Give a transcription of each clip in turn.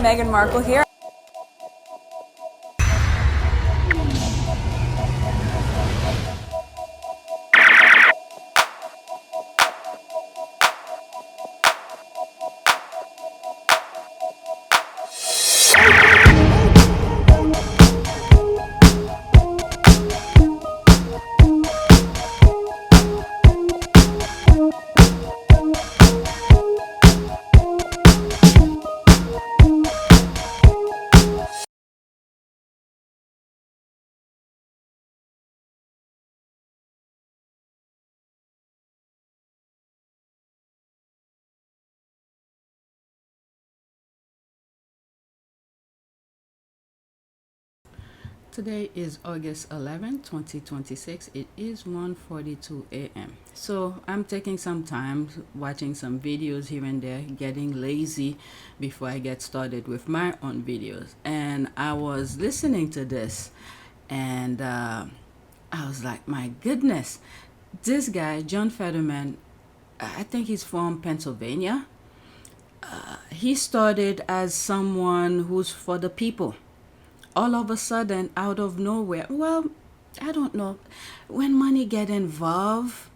Meghan Markle here. Today is August 11, 2026. It is 1:42 a.m. So I'm taking some time watching some videos here and there, getting lazy before I get started with my own videos. And I was listening to this and I was like, my goodness, this guy, John Fetterman, I think he's from Pennsylvania. He started as someone who's for the people. All of a sudden, out of nowhere, well, I don't know, when money get involved,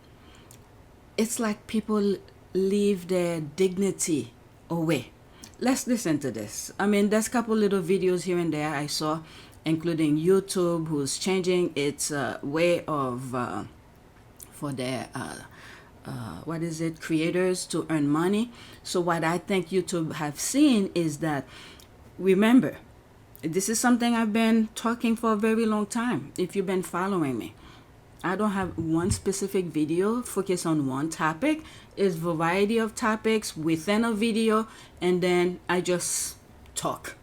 it's like people leave their dignity away. Let's listen to this. I mean, there's a couple little videos here and there I saw, including YouTube, who's changing its way of for their what is it, creators to earn money. So what I think YouTube have seen is that, remember, this is something I've been talking for a very long time. If you've been following me, I don't have one specific video focus on one topic. It's variety of topics within a video, and then I just talk.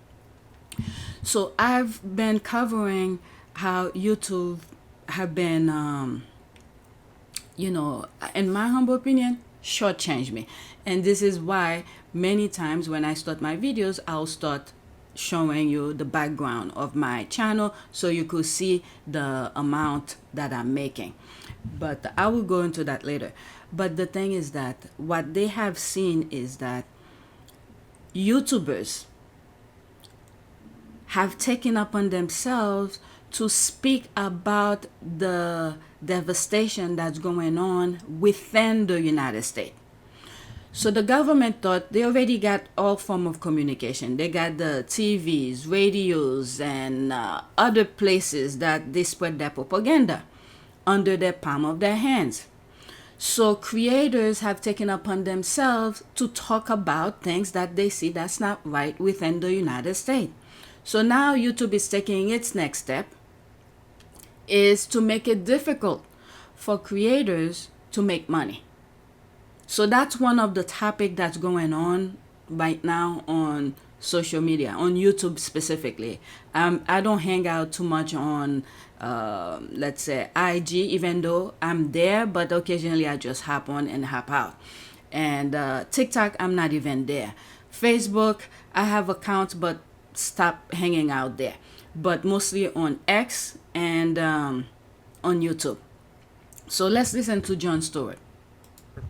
So I've been covering how YouTube have been, in my humble opinion, shortchange me. And this is why many times when I start my videos, I'll start showing you the background of my channel so you could see the amount that I'm making. But I will go into that later. But the thing is that what they have seen is that YouTubers have taken upon themselves to speak about the devastation that's going on within the United States. So the government thought they already got all form of communication. They got the TVs, radios, and other places that they spread their propaganda under the palm of their hands. So creators have taken upon themselves to talk about things that they see that's not right within the United States. So now YouTube is taking its next step, is to make it difficult for creators to make money. So that's one of the topic that's going on right now on social media, on YouTube specifically. I don't hang out too much on, let's say, IG, even though I'm there, but occasionally I just hop on and hop out. And TikTok, I'm not even there. Facebook, I have accounts, but stop hanging out there. But mostly on X and on YouTube. So let's listen to John Stewart.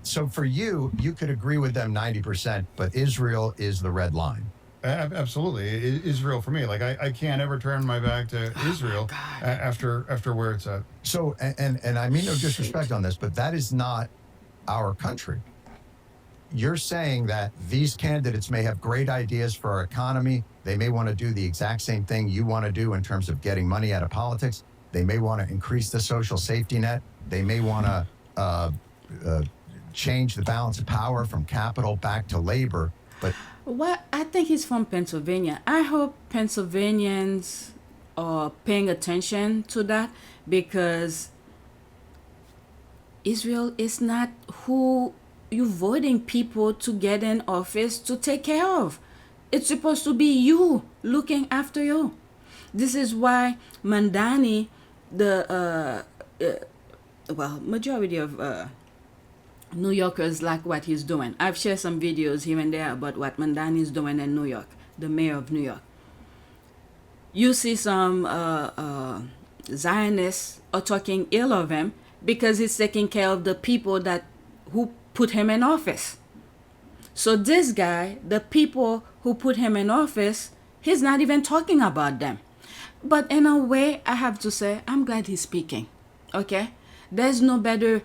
So for you, you could agree with them 90%, but Israel is the red line. Absolutely. Israel for me. Like I can't ever turn my back to Israel after where it's at. So, and I mean no disrespect on this, but that is not our country. You're saying that these candidates may have great ideas for our economy. They may want to do the exact same thing you want to do in terms of getting money out of politics. They may want to increase the social safety net. They may want to change the balance of power from capital back to labor. But what, I think he's from Pennsylvania. I hope Pennsylvanians are paying attention to that, because Israel is not who you're voting people to get in office to take care of. It's supposed to be you looking after you. This is why Mandani, the majority of New Yorkers like what he's doing. I've shared some videos here and there about what Mandani is doing in New York, the mayor of New York. You see some Zionists are talking ill of him because he's taking care of the people who put him in office. So this guy, the people who put him in office, he's not even talking about them. But in a way, I have to say, I'm glad he's speaking. Okay? There's no better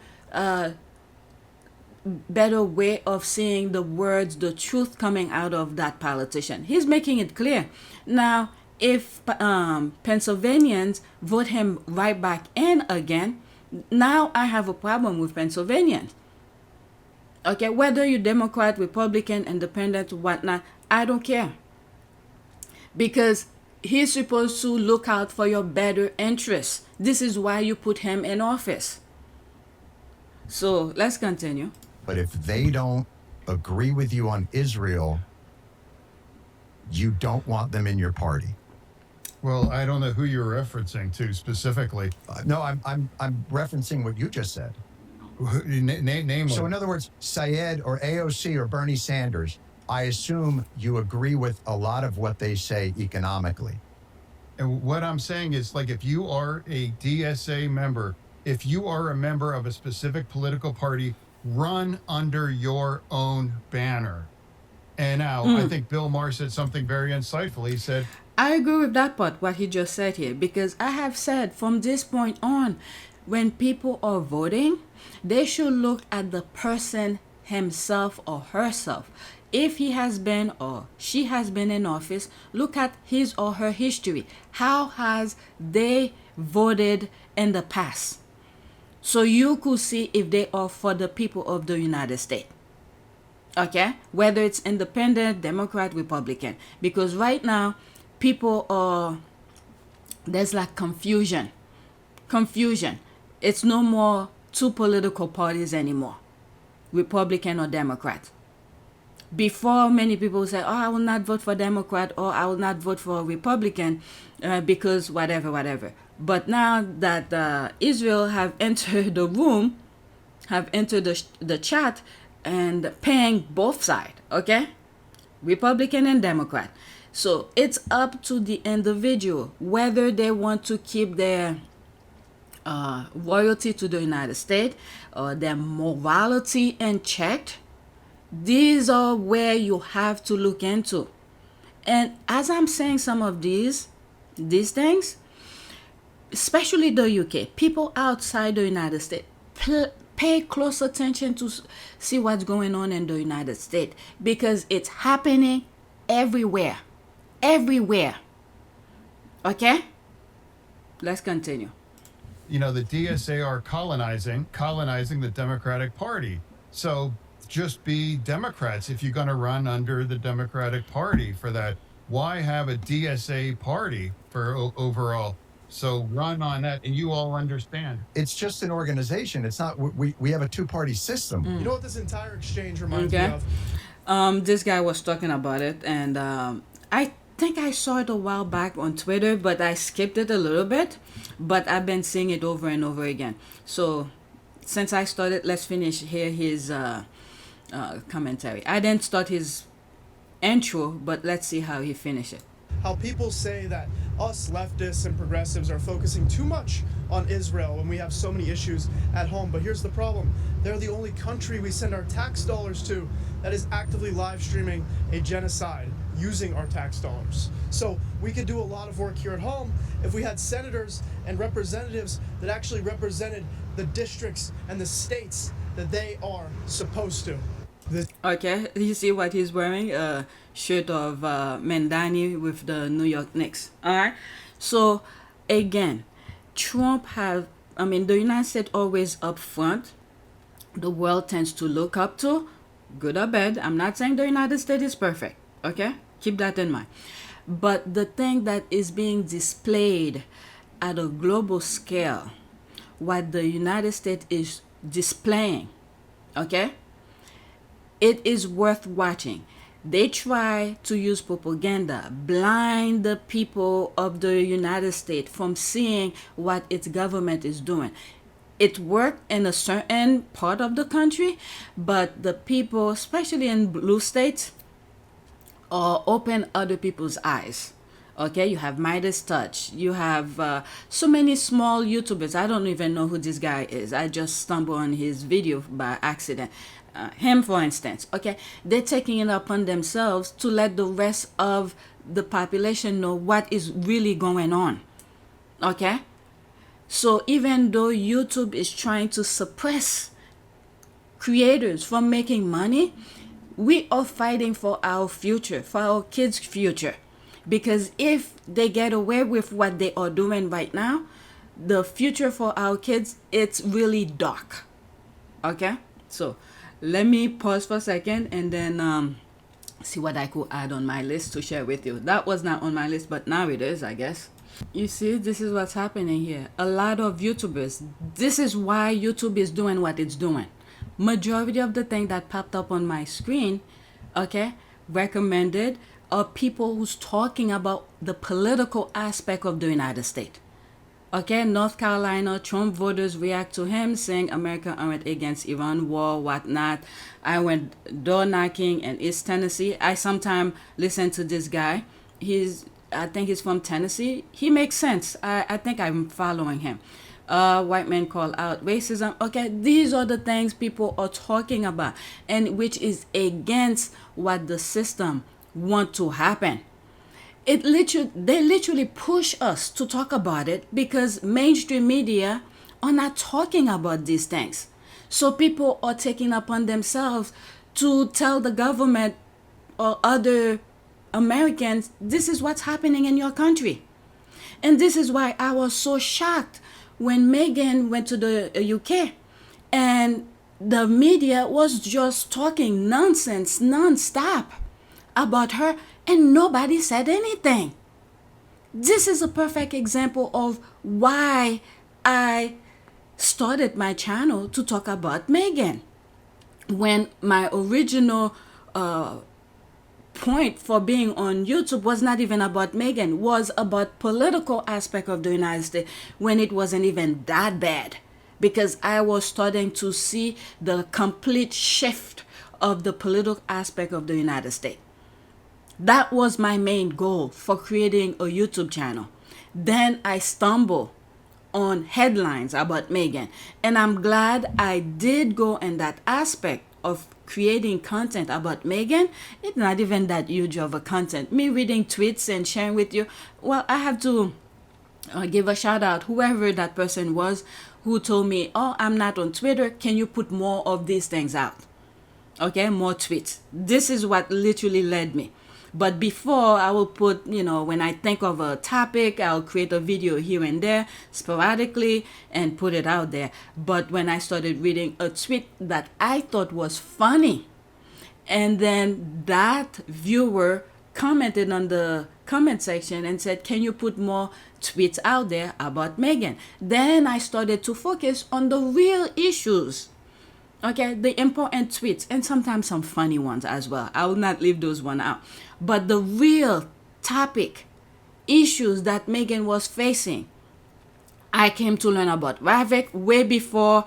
way of seeing the words, the truth coming out of that politician. He's making it clear. Now, if Pennsylvanians vote him right back in again, now I have a problem with Pennsylvanians. Okay, whether you're Democrat, Republican, Independent, whatnot, I don't care. Because he's supposed to look out for your better interests. This is why you put him in office. So let's continue. But if they don't agree with you on Israel, you don't want them in your party. Well, I don't know who you're referencing to specifically. No, I'm referencing what you just said. Name So one. in other words, Syed or AOC or Bernie Sanders, I assume you agree with a lot of what they say economically. And what I'm saying is, like, if you are a DSA member, if you are a member of a specific political party, run under your own banner. And now, I think Bill Maher said something very insightful. He said, I agree with that part, what he just said here, because I have said from this point on, when people are voting, they should look at the person himself or herself. If he has been or she has been in office, look at his or her history. How has they voted in the past? So you could see if they are for the people of the United States. Okay? Whether it's independent, Democrat, Republican. Because right now, people are, there's like confusion. It's no more two political parties anymore, Republican or Democrat. Before, many people say, oh, I will not vote for Democrat or I will not vote for Republican because whatever. But now that Israel have entered the room, have entered the chat and paying both sides, okay? Republican and Democrat. So it's up to the individual whether they want to keep their loyalty to the United States or their morality in check. These are where you have to look into. And as I'm saying some of these things, especially the UK, people outside the United States, pay close attention to see what's going on in the United States because it's happening everywhere. Okay? Let's continue. you know, the DSA are colonizing the Democratic Party. So just be Democrats if you're going to run under the Democratic Party for that. Why have a DSA party for overall? So run on that, and you all understand. It's just an organization. It's not. We have a two-party system. You know what this entire exchange reminds me Okay. of? This guy was talking about it, and I think I saw it a while back on Twitter, but I skipped it a little bit. But I've been seeing it over and over again. So since I started, let's finish here his commentary. I didn't start his intro, but let's see how he finished it. How people say that us leftists and progressives are focusing too much on Israel when we have so many issues at home. But here's the problem. They're the only country we send our tax dollars to that is actively live streaming a genocide using our tax dollars. So we could do a lot of work here at home if we had senators and representatives that actually represented the districts and the states that they are supposed to. Okay, you see what he's wearing? A shirt of Mandani with the New York Knicks. Alright? So, again, the United States always up front. The world tends to look up to, good or bad. I'm not saying the United States is perfect. Okay? Keep that in mind. But the thing that is being displayed at a global scale, what the United States is displaying, okay? It is worth watching. They try to use propaganda, blind the people of the United States from seeing what its government is doing. It worked in a certain part of the country, but the people, especially in blue states, open other people's eyes. Okay, you have Midas Touch. You have so many small YouTubers. I don't even know who this guy is. I just stumbled on his video by accident. Him, for instance. Okay, they're taking it upon themselves to let the rest of the population know what is really going on. Okay, so even though YouTube is trying to suppress creators from making money, we are fighting for our future, for our kids' future. Because if they get away with what they are doing right now, the future for our kids, it's really dark. Okay? So let me pause for a second and then see what I could add on my list to share with you. That was not on my list, but now it is, I guess. You see, this is what's happening here. A lot of YouTubers, this is why YouTube is doing what it's doing. Majority of the thing that popped up on my screen, okay, recommended are people who's talking about the political aspect of the United States. Okay, North Carolina, Trump voters react to him saying America aren't against Iran war, whatnot. I went door knocking in East Tennessee. I sometimes listen to this guy. I think he's from Tennessee. He makes sense. I think I'm following him. White men call out racism. Okay, these are the things people are talking about, and which is against what the system want to happen. They literally push us to talk about it because mainstream media are not talking about these things. So people are taking upon themselves to tell the government or other Americans, this is what's happening in your country. And this is why I was so shocked when Meghan went to the UK and the media was just talking nonsense non-stop about her and nobody said anything. This is a perfect example of why I started my channel to talk about Meghan. When my original point for being on YouTube was not even about Meghan, was about political aspect of the United States when it wasn't even that bad. Because I was starting to see the complete shift of the political aspect of the United States. That was my main goal for creating a YouTube channel. Then I stumbled on headlines about Meghan. And I'm glad I did go in that aspect of creating content about Meghan. It's not even that huge of a content. Me reading tweets and sharing with you. Well, I have to give a shout out, whoever that person was who told me, oh, I'm not on Twitter. Can you put more of these things out? Okay, more tweets. This is what literally led me. But before, I will put, when I think of a topic, I'll create a video here and there sporadically and put it out there. But when I started reading a tweet that I thought was funny, and then that viewer commented on the comment section and said, can you put more tweets out there about Meghan? Then I started to focus on the real issues. Okay, the important tweets and sometimes some funny ones as well. I will not leave those one out. But the real topic, issues that Meghan was facing, I came to learn about Ravik way before.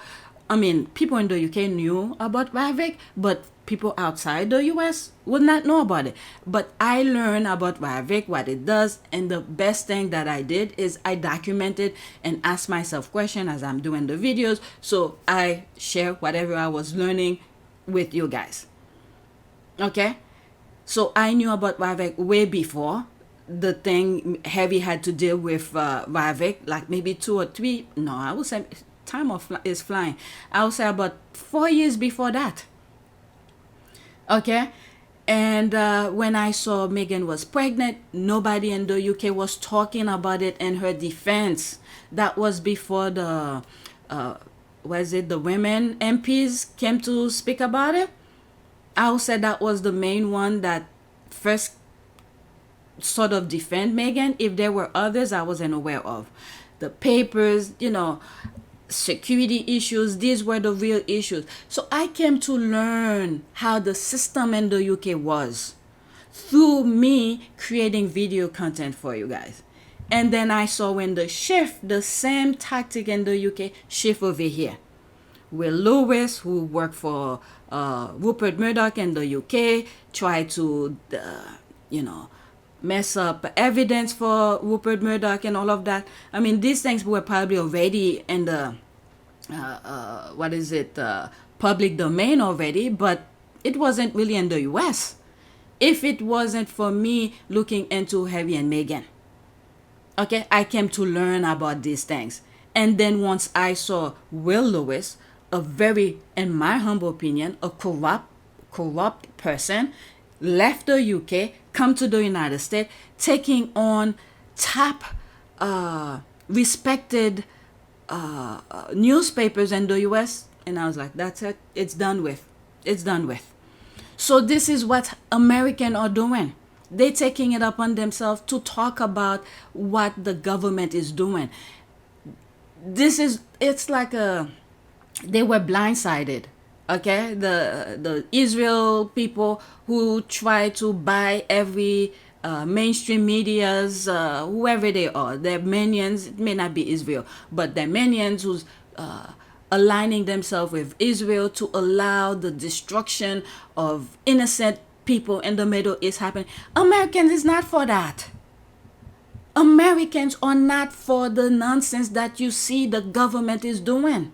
People in the UK knew about Ravik, but people outside the US would not know about it. But I learned about Ravik, what it does, and the best thing that I did is I documented and asked myself questions as I'm doing the videos. So I share whatever I was learning with you guys. Okay? So I knew about Ravik way before the thing Heavy had to deal with Ravik, like maybe 2 or 3. No, I would say time is flying. I would say about 4 years before that. Okay? And when I saw Meghan was pregnant, nobody in the UK was talking about it in her defense. That was before the women MPs came to speak about it. I would say that was the main one that first sort of defend Meghan. If there were others, I wasn't aware of. The papers, security issues, these were the real issues. So I came to learn how the system in the UK was through me creating video content for you guys. And then I saw when the same tactic in the UK shift over here. Will Lewis, who worked for Rupert Murdoch in the UK, tried to, mess up evidence for Rupert Murdoch and all of that. I mean, these things were probably already in the public domain already, but it wasn't really in the U.S. If it wasn't for me looking into Harry and Meghan, okay, I came to learn about these things. And then once I saw Will Lewis, a very, in my humble opinion, a corrupt person, left the UK, come to the United States, taking on top respected newspapers in the US, and I was like, that's it, it's done with. So this is what Americans are doing. They're taking it upon themselves to talk about what the government is doing. It's like they were blindsided. Okay, the Israel people who try to buy every mainstream medias, whoever they are, their minions. It may not be Israel, but their minions who's aligning themselves with Israel to allow the destruction of innocent people in the Middle East happen. Americans is not for that. Americans are not for the nonsense that you see the government is doing.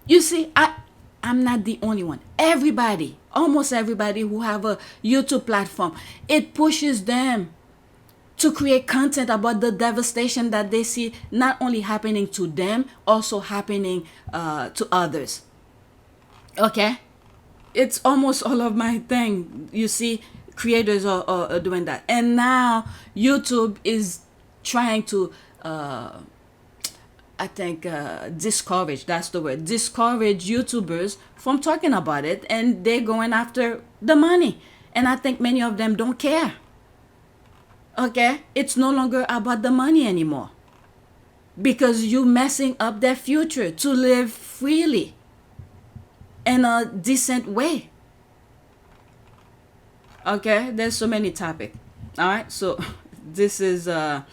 You see, I'm not the only one. Everybody, almost everybody who have a YouTube platform, it pushes them to create content about the devastation that they see not only happening to them, also happening to others. Okay? It's almost all of my thing. You see, creators are doing that. And now YouTube is trying to discourage, that's the word, discourage YouTubers from talking about it, and they're going after the money. And I think many of them don't care. Okay? It's no longer about the money anymore, because you're messing up their future to live freely in a decent way. Okay? There's so many topics. All right? So this is a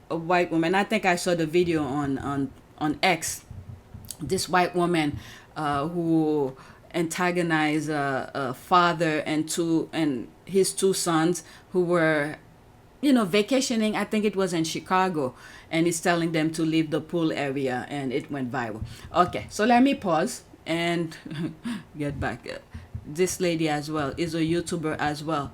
white woman. I think I saw the video on X. This white woman who antagonized a father and his two sons who were, vacationing. I think it was in Chicago, and he's telling them to leave the pool area, and it went viral. Okay, so let me pause and get back. This lady as well is a YouTuber as well,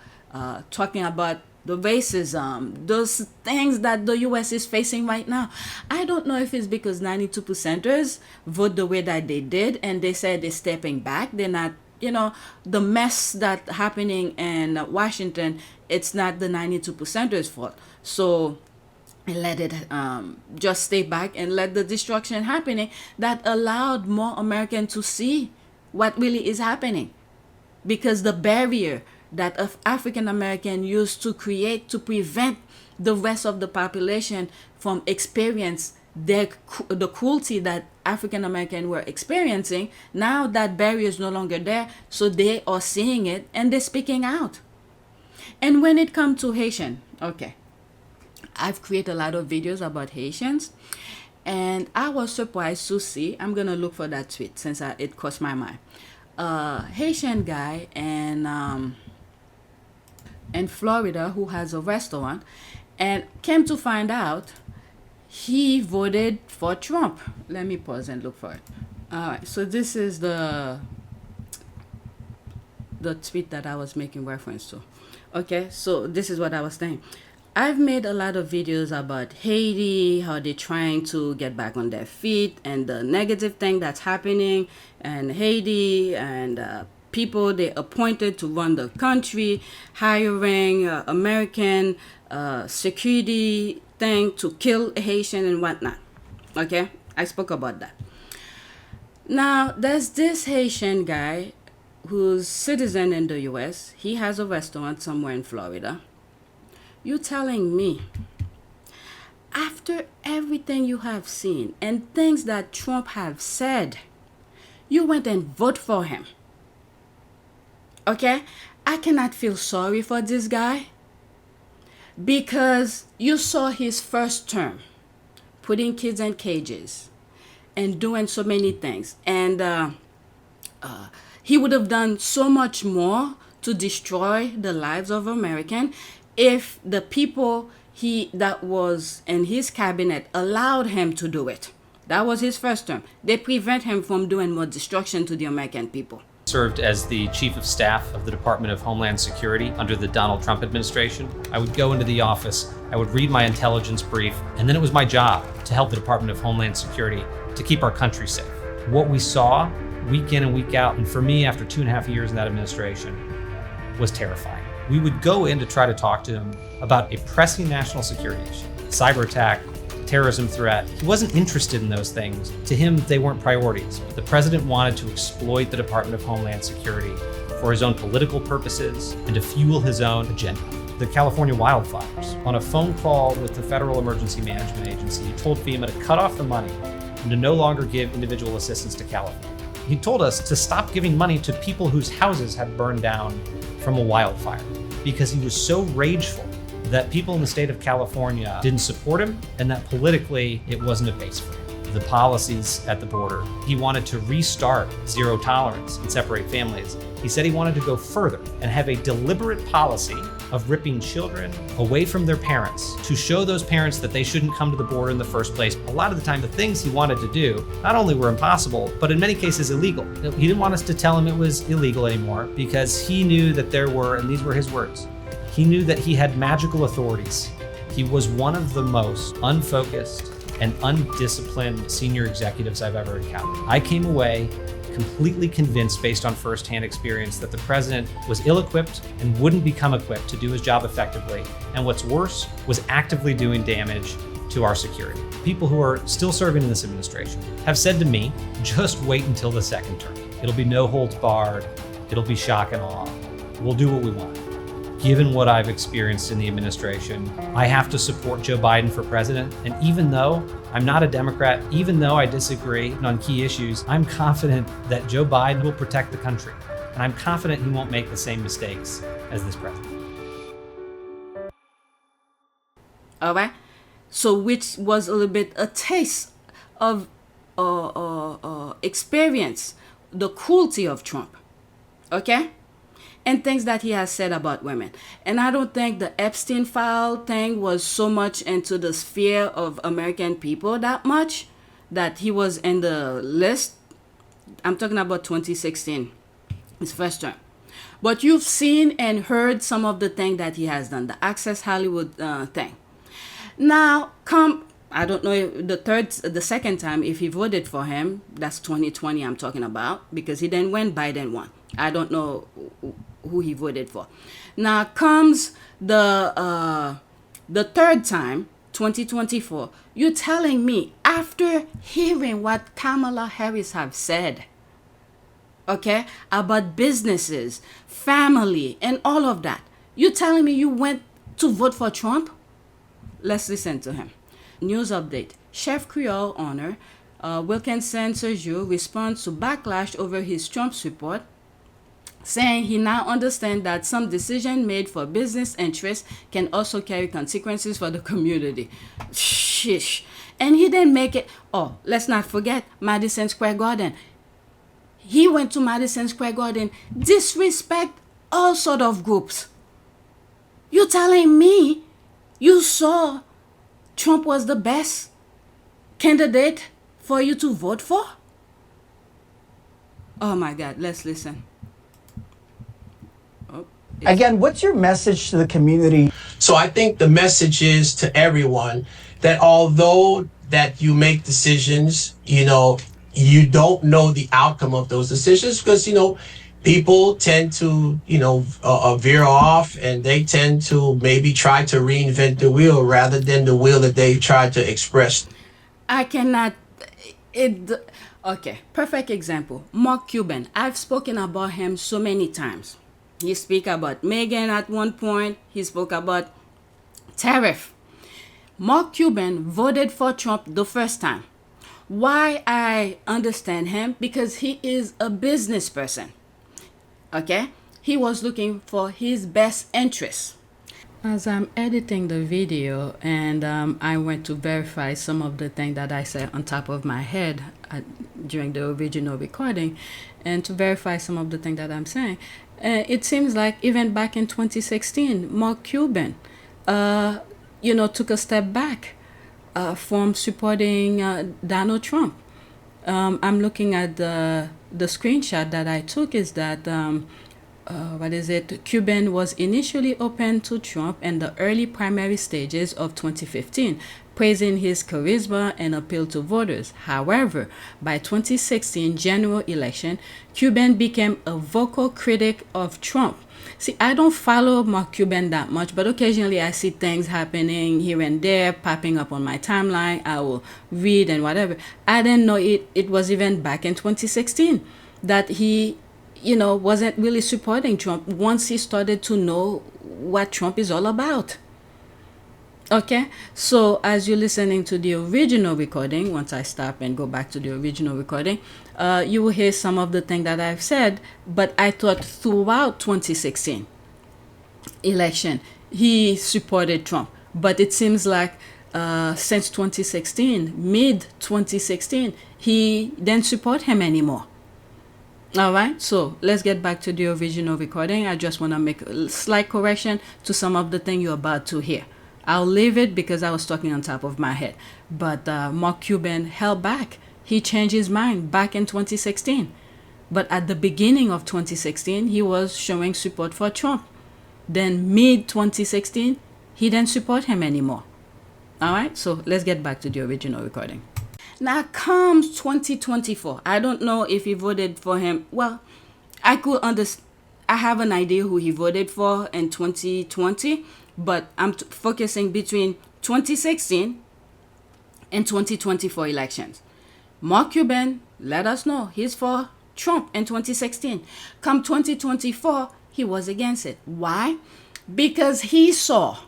talking about the racism, those things that the U.S. is facing right now. I don't know if it's because 92%ers vote the way that they did, and they said they're stepping back. They're not, the mess that's happening in Washington, it's not the 92%ers' fault. So let it just stay back and let the destruction happening that allowed more Americans to see what really is happening. Because the barrier that African American used to create to prevent the rest of the population from experience the cruelty that African American were experiencing, now that barrier is no longer there, so they are seeing it and they're speaking out. And when it comes to Haitian, okay, I've created a lot of videos about Haitians, and I was surprised to see, I'm gonna look for that tweet since it crossed my mind, Haitian guy in Florida who has a restaurant, and came to find out he voted for Trump. Let me pause and look for it. All right, so this is the tweet that I was making reference to. Okay, so this is what I was saying. I've made a lot of videos about Haiti, how they're trying to get back on their feet, and the negative thing that's happening in Haiti, and people they appointed to run the country, hiring American security thing to kill Haitian and whatnot. Okay, I spoke about that. Now, there's this Haitian guy who's citizen in the U.S. He has a restaurant somewhere in Florida. You telling me, after everything you have seen and things that Trump have said, you went and vote for him? Okay? I cannot feel sorry for this guy, because you saw his first term, putting kids in cages and doing so many things. And he would have done so much more to destroy the lives of Americans if the people that was in his cabinet allowed him to do it. That was his first term. They prevent him from doing more destruction to the American people. Served as the chief of staff of the Department of Homeland Security under the Donald Trump administration. I would go into the office, I would read my intelligence brief, and then it was my job to help the Department of Homeland Security to keep our country safe. What we saw week in and week out, and for me after 2.5 years in that administration, was terrifying. We would go in to try to talk to him about a pressing national security issue, cyber attack, terrorism threat. He wasn't interested in those things. To him, they weren't priorities. The president wanted to exploit the Department of Homeland Security for his own political purposes and to fuel his own agenda. The California wildfires. On a phone call with the Federal Emergency Management Agency, he told FEMA to cut off the money and to no longer give individual assistance to California. He told us to stop giving money to people whose houses had burned down from a wildfire because he was so rageful that people in the state of California didn't support him and that politically it wasn't a base for him. The policies at the border, he wanted to restart zero tolerance and separate families. He said he wanted to go further and have a deliberate policy of ripping children away from their parents to show those parents that they shouldn't come to the border in the first place. A lot of the time, the things he wanted to do not only were impossible, but in many cases illegal. He didn't want us to tell him it was illegal anymore because he knew that there were, and these were his words, he knew that he had magical authorities. He was one of the most unfocused and undisciplined senior executives I've ever encountered. I came away completely convinced based on firsthand experience that the president was ill-equipped and wouldn't become equipped to do his job effectively. And what's worse, was actively doing damage to our security. People who are still serving in this administration have said to me, just wait until the second term. It'll be no holds barred. It'll be shock and awe. We'll do what we want. Given what I've experienced in the administration, I have to support Joe Biden for president. And even though I'm not a Democrat, even though I disagree on key issues, I'm confident that Joe Biden will protect the country. And I'm confident he won't make the same mistakes as this president. All right. So which was a little bit a taste of experience, the cruelty of Trump. Okay? And things that he has said about women. And I don't think the Epstein file thing was so much into the sphere of American people that much that he was in the list. I'm talking about 2016, his first term. But you've seen and heard some of the things that he has done, the Access Hollywood thing. Now, I don't know if the second time, if he voted for him, that's 2020 I'm talking about, because he didn't win, Biden won. I don't know who he voted for. Now comes the third time, 2024. You're telling me after hearing what Kamala Harris have said, okay, about businesses, family, and all of that, you're telling me you went to vote for Trump? Let's listen to him. News update. Chef Creole owner Wilkinson Séjour responds to backlash over his Trump support, saying he now understands that some decision made for business interests can also carry consequences for the community. Shish. And he didn't make it. Oh, let's not forget Madison Square Garden. He went to Madison Square Garden, disrespect all sort of groups. You're telling me you saw Trump was the best candidate for you to vote for? Oh my God, let's listen. Again, what's your message to the community? So I think the message is to everyone that although that you make decisions, you don't know the outcome of those decisions because, people tend to, veer off and they tend to maybe try to reinvent the wheel rather than the wheel that they tried to express. Okay, perfect example. Mark Cuban. I've spoken about him so many times. He spoke about Megan at one point. He spoke about tariff. Mark Cuban voted for Trump the first time. Why I understand him? Because he is a business person. Okay? He was looking for his best interests. As I'm editing the video and I went to verify some of the things that I said on top of my head during the original recording, and to verify some of the things that I'm saying, it seems like even back in 2016, Mark Cuban, took a step back from supporting Donald Trump. I'm looking at the screenshot that I took is that Cuban was initially open to Trump in the early primary stages of 2015, praising his charisma and appeal to voters. However, by 2016 general election, Cuban became a vocal critic of Trump. See, I don't follow Mark Cuban that much, but occasionally I see things happening here and there, popping up on my timeline. I will read and whatever. I didn't know it was even back in 2016 that he wasn't really supporting Trump once he started to know what Trump is all about. Okay, so as you're listening to the original recording, once I stop and go back to the original recording, you will hear some of the things that I've said, but I thought throughout 2016 election, he supported Trump. But it seems like since 2016, mid-2016, he didn't support him anymore. All right, so let's get back to the original recording. I just want to make a slight correction to some of the things you're about to hear. I'll leave it because I was talking on top of my head. But Mark Cuban held back. He changed his mind back in 2016. But at the beginning of 2016, he was showing support for Trump. Then mid-2016, he didn't support him anymore. All right, so let's get back to the original recording. Now comes 2024. I don't know if he voted for him. Well, I have an idea who he voted for in 2020, but I'm focusing between 2016 and 2024 elections. Mark Cuban let us know he's for Trump in 2016. Come 2024, he was against it. Why? Because he saw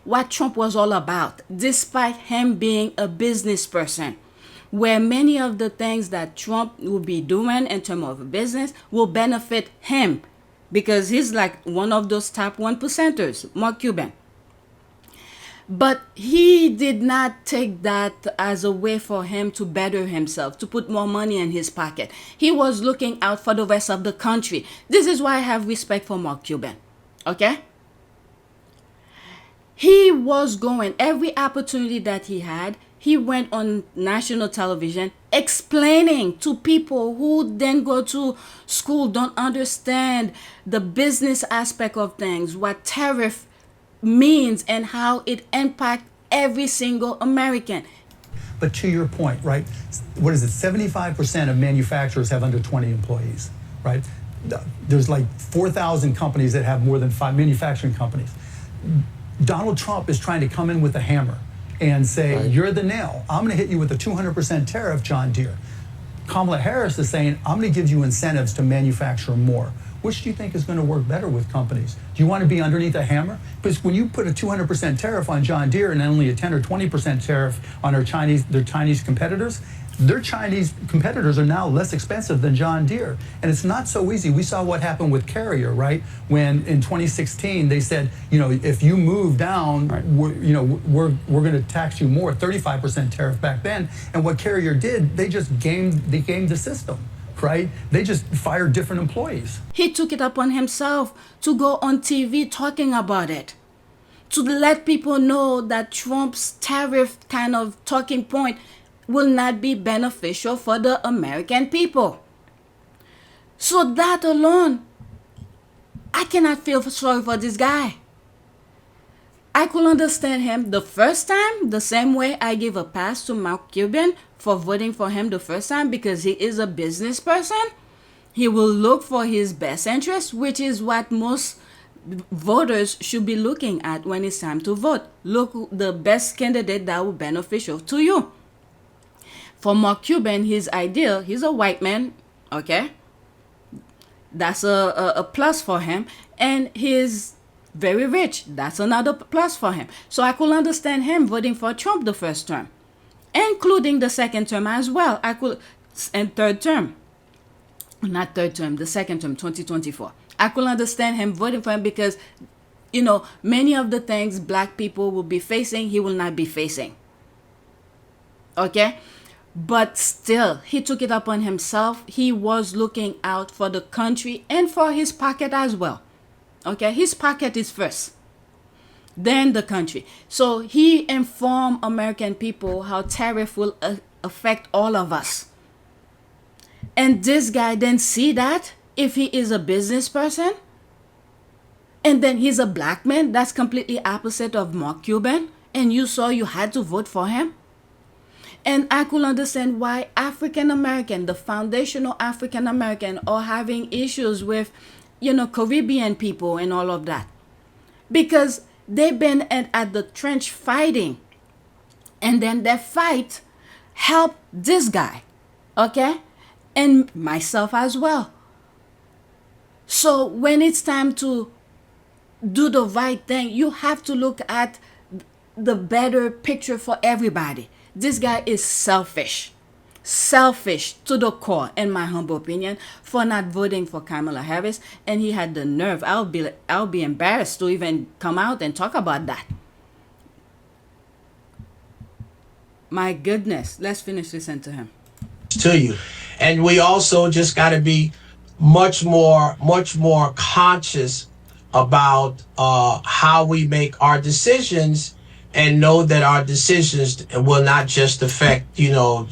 what Trump was all about, despite him being a business person, where many of the things that Trump will be doing in terms of business will benefit him, because he's like one of those top 1%ers, Mark Cuban. But he did not take that as a way for him to better himself, to put more money in his pocket. He was looking out for the rest of the country. This is why I have respect for Mark Cuban. Okay? He was going, every opportunity that he had, he went on national television explaining to people who then go to school, don't understand the business aspect of things, what tariff means and how it impacts every single American. But to your point, right, what is it, 75% of manufacturers have under 20 employees, right? There's like 4,000 companies that have more than 5 manufacturing companies. Donald Trump is trying to come in with a hammer and say, right, you're the nail. I'm going to hit you with a 200% tariff, John Deere. Kamala Harris is saying, I'm going to give you incentives to manufacture more. Which do you think is going to work better with companies? Do you want to be underneath a hammer? Because when you put a 200% tariff on John Deere and only a 10 or 20% tariff on their Chinese competitors, their Chinese competitors are now less expensive than John Deere. And it's not so easy. We saw what happened with Carrier, right? When in 2016, they said, if you move down, right, we're going to tax you more, 35% tariff back then. And what Carrier did, they gamed the system. Right? They just fired different employees. He took it upon himself to go on TV talking about it, to let people know that Trump's tariff kind of talking point will not be beneficial for the American people. So that alone, I cannot feel sorry for this guy. I could understand him the first time, the same way I give a pass to Mark Cuban for voting for him the first time, because he is a business person. He will look for his best interest, which is what most voters should be looking at when it's time to vote. Look the best candidate that will be beneficial to you. For Mark Cuban, his ideal, he's a white man, okay? That's a plus for him. And he's very rich. That's another plus for him. So I could understand him voting for Trump the first term, including the second term as well. And third term. Not third term, the second term, 2024. I could understand him voting for him because You know, many of the things black people will be facing, he will not be facing. Okay? But still, he took it upon himself. He was looking out for the country and for his pocket as well. Okay? His pocket is first, then the country. So he informed American people how tariff will affect all of us. And this guy didn't see that if he is a business person. And then he's a black man. That's completely opposite of Mark Cuban. And you saw you had to vote for him. And I could understand why African American, the foundational African American, are having issues with, you know, Caribbean people and all of that. Because they've been at the trench fighting. And then their fight helped this guy. Okay? And myself as well. So when it's time to do the right thing, you have to look at the better picture for everybody. This guy is selfish to the core, in my humble opinion, for not voting for Kamala Harris. And he had the nerve. I'll be embarrassed to even come out and talk about that. My goodness, let's finish listening to him. To you. And we also just got to be much more conscious about how we make our decisions, and know that our decisions will not just affect, you know,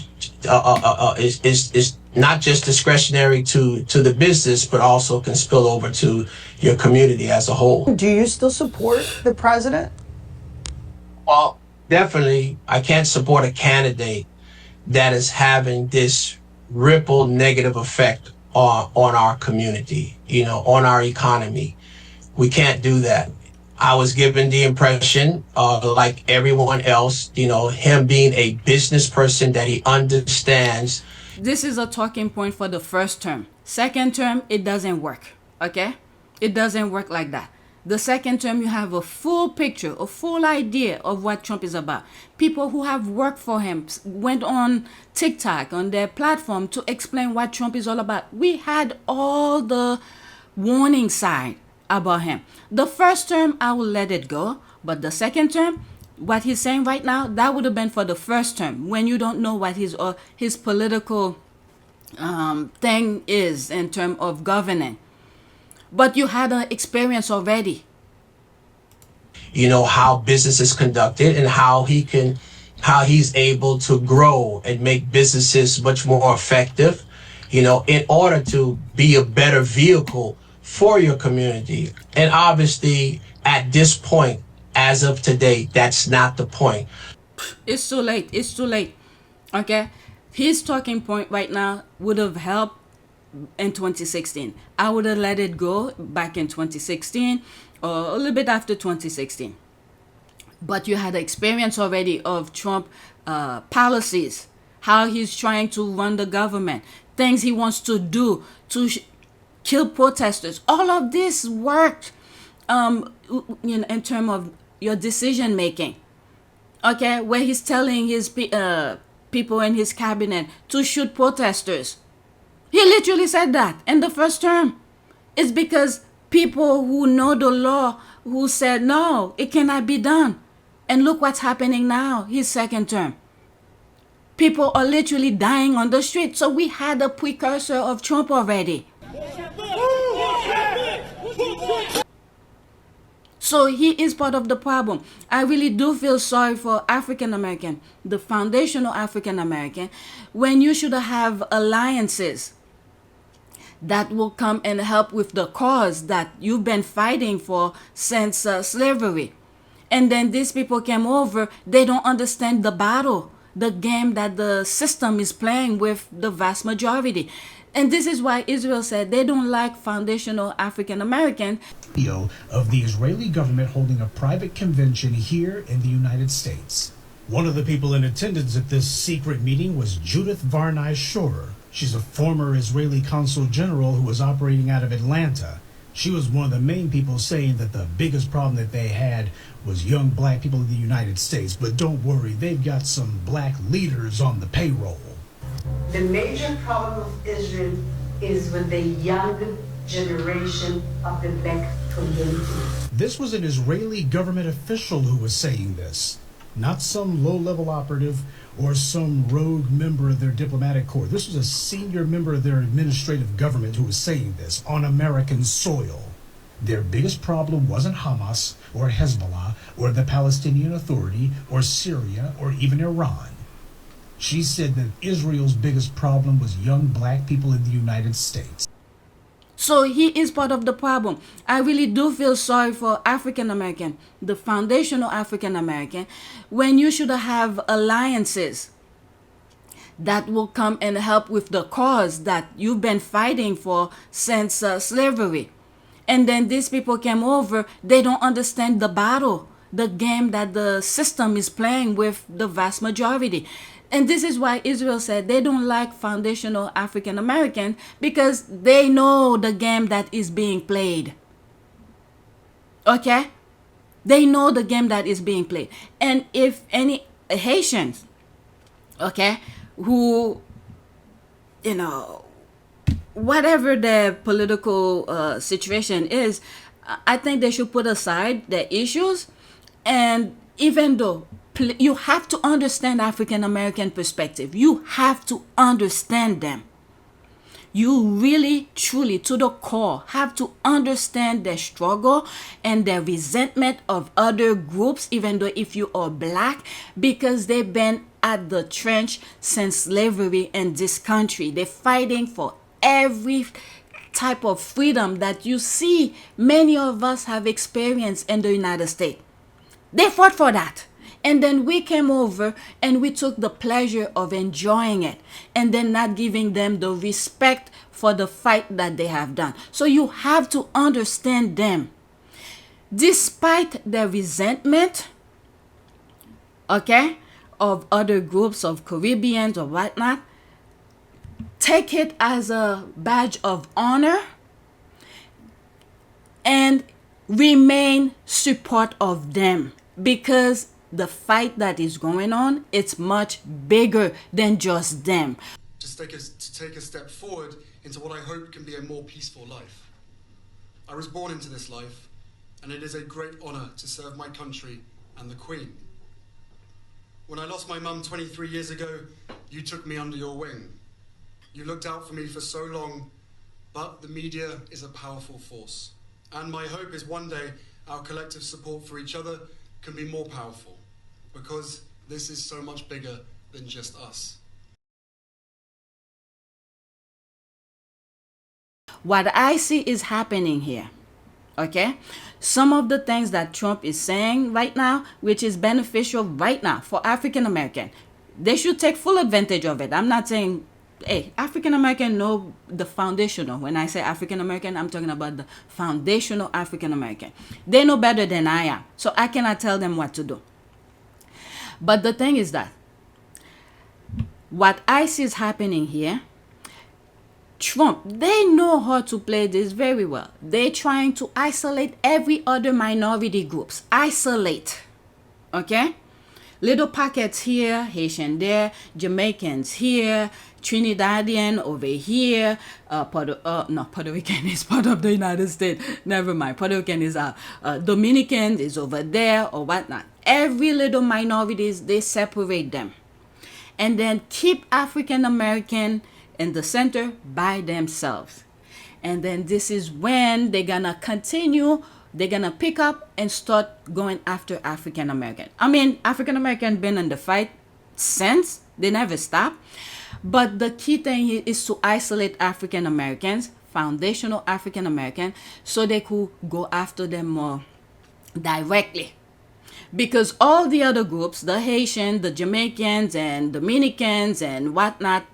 is not just discretionary to the business, but also can spill over to your community as a whole. Do you still support the president? Well, definitely, I can't support a candidate that is having this ripple negative effect on our community, you know, on our economy. We can't do that. I was given the impression, like everyone else, you know, him being a business person, that he understands. This is a talking point for the first term. Second term, it doesn't work. Okay? It doesn't work like that. The second term, you have a full picture, a full idea of what Trump is about. People who have worked for him went on TikTok, on their platform, to explain what Trump is all about. We had all the warning sign about him. The first term, I will let it go. But the second term, what he's saying right now, that would have been for the first term, when you don't know what his political thing is in terms of governing. But you had an experience already. You know, how business is conducted and how he's able to grow and make businesses much more effective, you know, in order to be a better vehicle for your community. And obviously, at this point, as of today, that's not the point. It's too late. It's too late. Okay? His talking point right now would have helped in 2016. I would have let it go back in 2016 or a little bit after 2016. But you had the experience already of Trump policies, how he's trying to run the government, things he wants to do to kill protesters. All of this worked in terms of your decision making. Okay, where he's telling his people in his cabinet to shoot protesters. He literally said that in the first term. It's because people who know the law who said no, it cannot be done. And look what's happening now, his second term. People are literally dying on the street. So we had a precursor of Trump already. So he is part of the problem. I really do feel sorry for African American, the foundational African American, when you should have alliances that will come and help with the cause that you've been fighting for since slavery. And then these people came over, they don't understand the battle, the game that the system is playing with the vast majority. And this is why Israel said they don't like foundational African American. Video of the Israeli government holding a private convention here in the United States. One of the people in attendance at this secret meeting was Judith Varnai Shorer. She's a former Israeli consul general who was operating out of Atlanta. She was one of the main people saying that the biggest problem that they had was young black people in the United States. But don't worry, they've got some black leaders on the payroll. The major problem of Israel is with the young generation of the black This was an Israeli government official who was saying this, not some low-level operative or some rogue member of their diplomatic corps. This was a senior member of their administrative government who was saying this on American soil. Their biggest problem wasn't Hamas or Hezbollah or the Palestinian Authority or Syria or even Iran. She said that Israel's biggest problem was young black people in the United States. So he is part of the problem. I really do feel sorry for African American, the foundational African American, when you should have alliances that will come and help with the cause that you've been fighting for since slavery. And then these people came over, they don't understand the battle, the game that the system is playing with the vast majority. And this is why Israel said they don't like foundational African American, because they know the game that is being played. Okay? They know the game that is being played. And if any Haitians, okay, who, whatever their political situation is, I think they should put aside their issues. And even though you have to understand African American perspective, you have to understand them. You really, truly, to the core, have to understand their struggle and their resentment of other groups, even though if you are black, because they've been at the trench since slavery in this country. They're fighting for every type of freedom that you see many of us have experienced in the United States. They fought for that. And then we came over and we took the pleasure of enjoying it and then not giving them the respect for the fight that they have done. So you have to understand them. Despite their resentment, okay, of other groups of Caribbeans or whatnot, take it as a badge of honor and remain support of them, because the fight that is going on, it's much bigger than just them. To take a step forward into what I hope can be a more peaceful life. I was born into this life, and it is a great honor to serve my country and the Queen. When I lost my mum 23 years ago, you took me under your wing. You looked out for me for so long, but the media is a powerful force. And my hope is one day our collective support for each other can be more powerful, because this is so much bigger than just us. What I see is happening here, okay? Some of the things that Trump is saying right now, which is beneficial right now for African American, they should take full advantage of it. I'm not saying, hey, African American know the foundational. When I say African American, I'm talking about the foundational African American. They know better than I am, so I cannot tell them what to do. But the thing is that what I see is happening here, Trump, they know how to play this very well. They're trying to isolate every other minority groups. Isolate, okay? Little pockets here, Haitian there, Jamaicans here, Trinidadian over here, Puerto Rican is part of the United States. Never mind, Puerto Rican is out. Dominican is over there or whatnot. Every little minorities, they separate them. And then keep African American in the center by themselves. And then this is when they're gonna continue, they're gonna pick up and start going after African American. I mean, African American been in the fight since, they never stop. But the key thing here is to isolate African Americans, foundational African American, so they could go after them more directly. Because all the other groups, the Haitian, the Jamaicans and Dominicans and whatnot,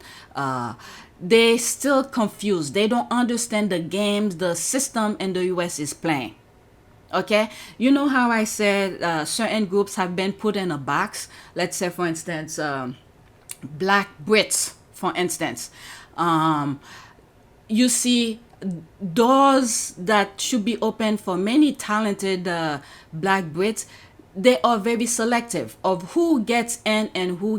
they still confused. They don't understand the games the system in the US is playing. Okay, you know how I said certain groups have been put in a box. Let's say, for instance, Black Brits, for instance. You see doors that should be open for many talented Black Brits. They are very selective of who gets in and who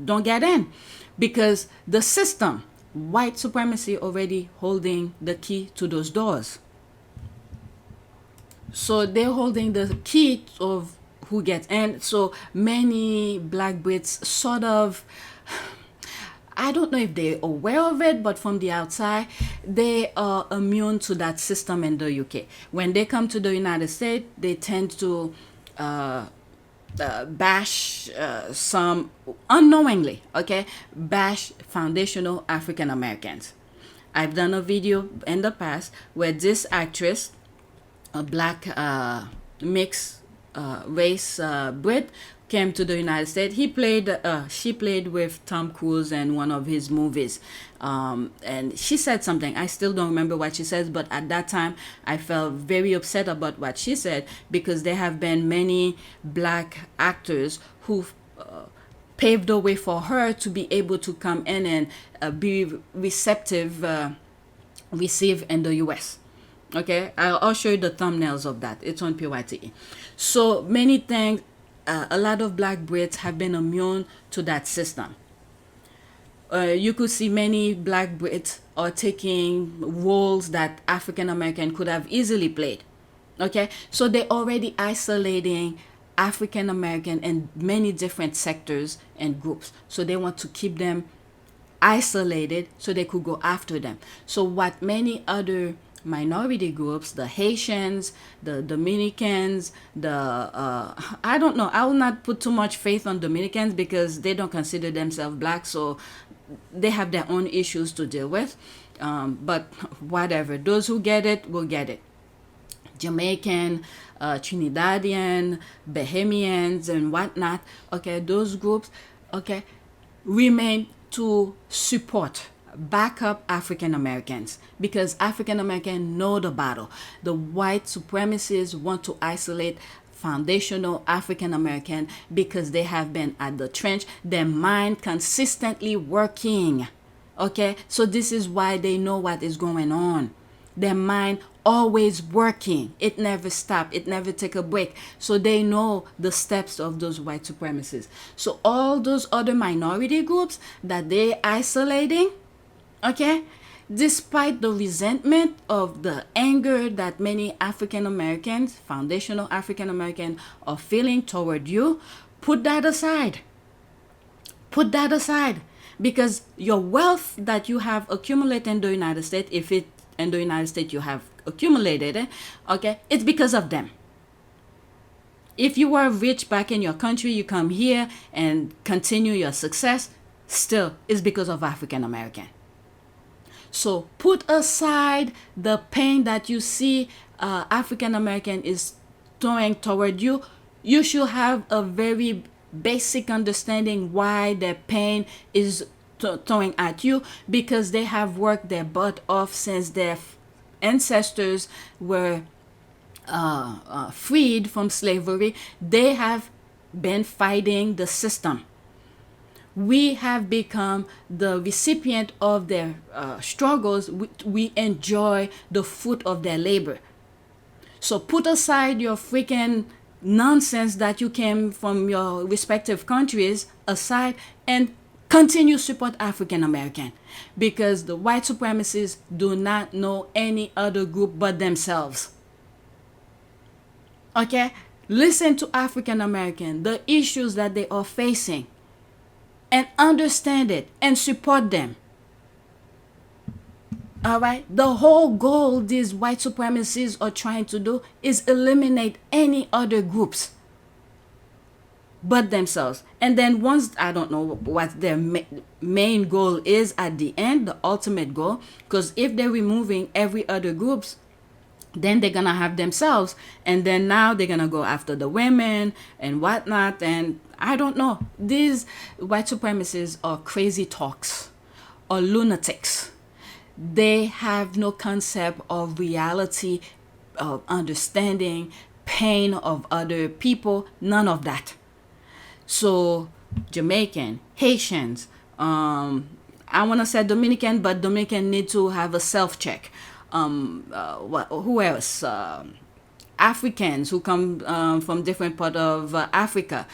don't get in, because the system, white supremacy, already holding the key to those doors. So they're holding the key of who gets, and so many black Brits sort of, I don't know if they're aware of it, but from the outside, they are immune to that system in the UK. When they come to the United States, they tend to bash some unknowingly, okay, bash foundational African Americans. I've done a video in the past where this actress, a black mixed race Brit, came to the United States. She played with Tom Cruise in one of his movies, and she said something. I still don't remember what she says, but at that time I felt very upset about what she said, because there have been many black actors who paved the way for her to be able to come in and be received in the US. Okay, I'll show you the thumbnails of that. It's on PYTE. So many things. A lot of black Brits have been immune to that system. You could see many black Brits are taking roles that African American could have easily played. Okay, so they're already isolating African American in many different sectors and groups. So they want to keep them isolated so they could go after them. So what many other minority groups, the Haitians, the Dominicans, I don't know, I will not put too much faith on Dominicans because they don't consider themselves black, so they have their own issues to deal with. But whatever, those who get it will get it. Jamaican, Trinidadian, Bahamians, and whatnot, okay, those groups, okay, remain to support, back up African Americans, because African Americans know the battle. The white supremacists want to isolate foundational African American because they have been at the trench, their mind consistently working. Okay, so this is why they know what is going on. Their mind always working. It never stop. It never take a break. So they know the steps of those white supremacists. So all those other minority groups that they're isolating, okay, despite the resentment of the anger that many African Americans, foundational African Americans, are feeling toward you, put that aside. Put that aside. Because your wealth that you have accumulated in the United States, if it in the United States you have accumulated it, okay, it's because of them. If you were rich back in your country, you come here and continue your success, still it's because of African American. So put aside the pain that you see African American is throwing toward you. You should have a very basic understanding why their pain is throwing at you, because they have worked their butt off since their ancestors were freed from slavery. They have been fighting the system. We have become the recipient of their struggles. We enjoy the fruit of their labor. So put aside your freaking nonsense that you came from your respective countries aside and continue support African American, because the white supremacists do not know any other group but themselves. Okay? Listen to African American, the issues that they are facing, and understand it and support them. All right? The whole goal these white supremacists are trying to do is eliminate any other groups but themselves. And then once, I don't know what their main goal is at the end, the ultimate goal, because if they're removing every other groups, then they're gonna have themselves, and then now they're gonna go after the women and whatnot. And I don't know, these white supremacists are crazy talks or lunatics. They have no concept of reality, of understanding pain of other people, none of that. So Jamaican, Haitians, I want to say Dominican, but Dominican need to have a self-check. Who else? Africans who come from different part of Africa.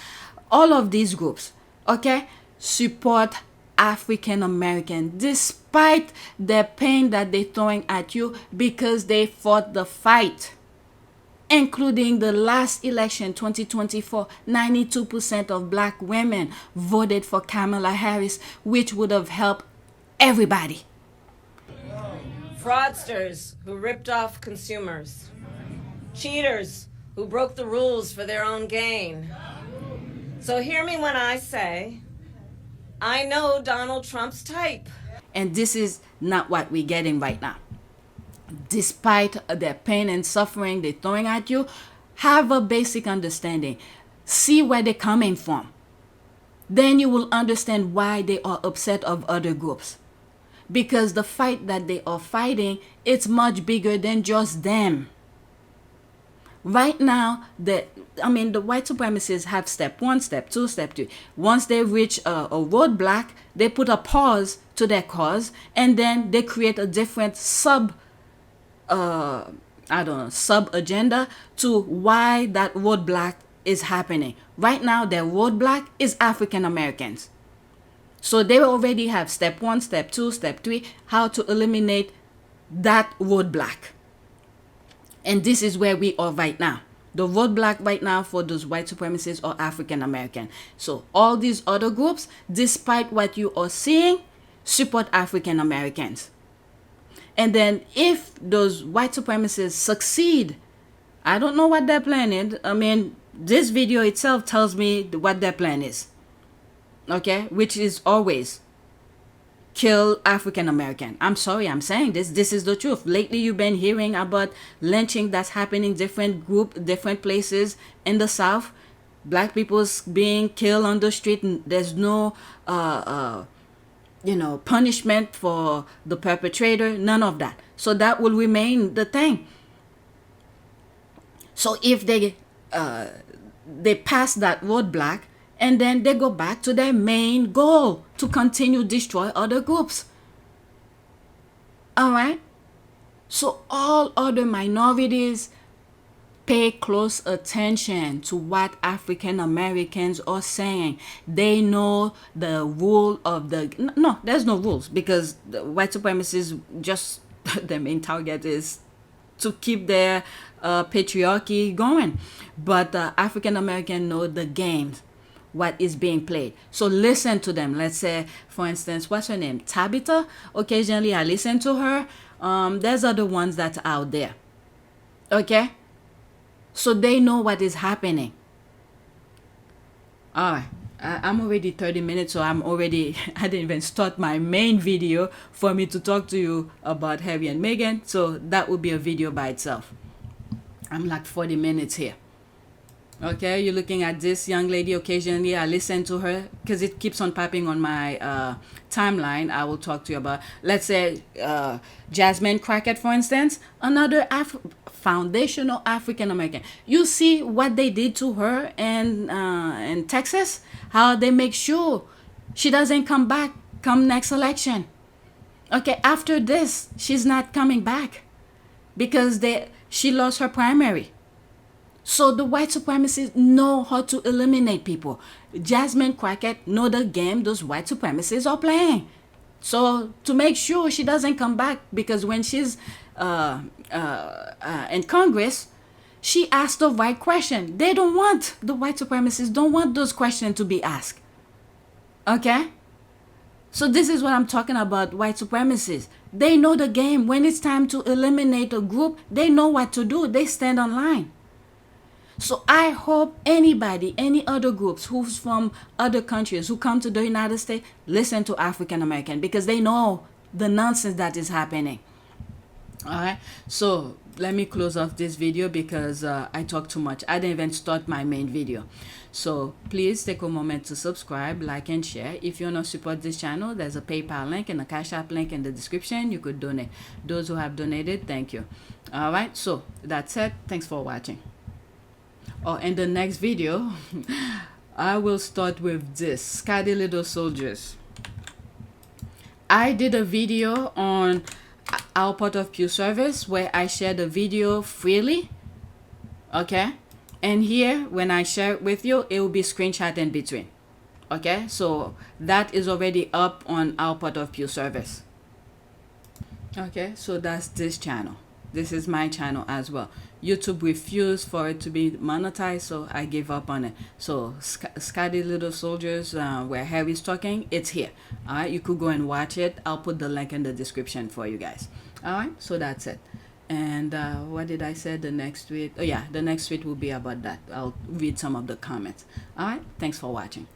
All of these groups, okay, support African American despite the pain that they're throwing at you, because they fought the fight. including the last election, 2024, 92% of black women voted for Kamala Harris, which would have helped everybody. Fraudsters who ripped off consumers. Cheaters who broke the rules for their own gain. So hear me when I say, I know Donald Trump's type. And this is not what we're getting right now. Despite their pain and suffering they're throwing at you, have a basic understanding. See where they're coming from. Then you will understand why they are upset of other groups. Because the fight that they are fighting, it's much bigger than just them. Right now, the white supremacists have step 1, step 2, step 3. Once they reach a roadblock, they put a pause to their cause, and then they create a different sub agenda to why that roadblock is happening. Right now, their roadblock is African Americans. So they already have step 1, step 2, step 3, how to eliminate that roadblock. And this is where we are right now. The roadblock right now for those white supremacists are African American. So all these other groups, despite what you are seeing, support African Americans. And then if those white supremacists succeed, I don't know what their plan is. This video itself tells me what their plan is. Okay? Which is always kill African American. I'm sorry, I'm saying this. This is the truth. Lately, you've been hearing about lynching that's happening different places in the South. Black people's being killed on the street. And there's no, punishment for the perpetrator. None of that. So that will remain the thing. So if they pass that roadblock, and then they go back to their main goal to continue destroy other groups. All right? So all other minorities pay close attention to what African Americans are saying. They know the rule of the... No, there's no rules because the white supremacists just... their main target is to keep their patriarchy going. But African Americans know the games, what is being played. So listen to them. Let's say, for instance, what's her name? Tabitha. Occasionally I listen to her. There's other ones that's out there. Okay? So they know what is happening. All right. I'm already 30 minutes, so I didn't even start my main video for me to talk to you about Harry and Meghan. So that would be a video by itself. I'm like 40 minutes here. Okay, you're looking at this young lady. Occasionally I listen to her because it keeps on popping on my timeline. I will talk to you about, let's say, Jasmine Crockett, for instance, another foundational African American. You see what they did to her in Texas, how they make sure she doesn't come back come next election. Okay, after this, she's not coming back because she lost her primary. So the white supremacists know how to eliminate people. Jasmine Crockett know the game those white supremacists are playing. So to make sure she doesn't come back, because when she's in Congress, she asked the right question. They don't want, the white supremacists don't want those questions to be asked. Okay? So this is what I'm talking about, white supremacists. They know the game. When it's time to eliminate a group, they know what to do. They stand on line. So I hope anybody, any other groups who's from other countries who come to the United States, listen to African American, because they know the nonsense that is happening. All right. So let me close off this video because I talk too much. I didn't even start my main video. So please take a moment to subscribe, like, and share. If you want to support this channel, there's a PayPal link and a Cash App link in the description. You could donate. Those who have donated, thank you. All right. So that's it. Thanks for watching. Oh, in the next video, I will start with this, Scotty Little Soldiers. I did a video on our Port of Pew service where I share the video freely. Okay? And here, when I share it with you, it will be screenshot in between. Okay? So that is already up on our Port of Pew service. Okay? So that's this channel. This is my channel as well. YouTube refused for it to be monetized, so I gave up on it. So Scotty Little Soldiers, where Harry's talking, it's here. All right, you could go and watch it. I'll put the link in the description for you guys. All right, so that's it. And what did I say the next tweet? Oh yeah, the next tweet will be about that. I'll read some of the comments. All right, thanks for watching.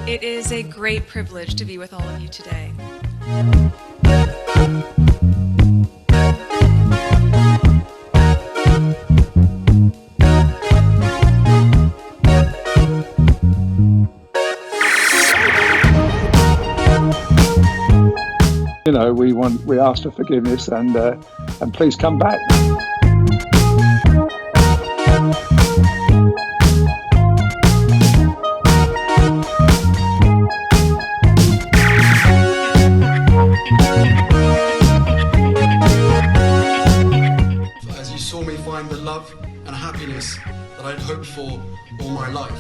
It is a great privilege to be with all of you today. You know, we ask for forgiveness and please come back. As you saw me find the love and happiness that I'd hoped for all my life.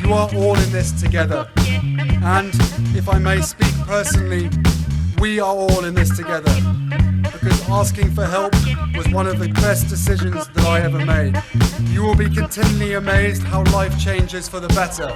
You are all in this together. And if I may speak personally, we are all in this together. Because asking for help was one of the best decisions that I ever made. You will be continually amazed how life changes for the better.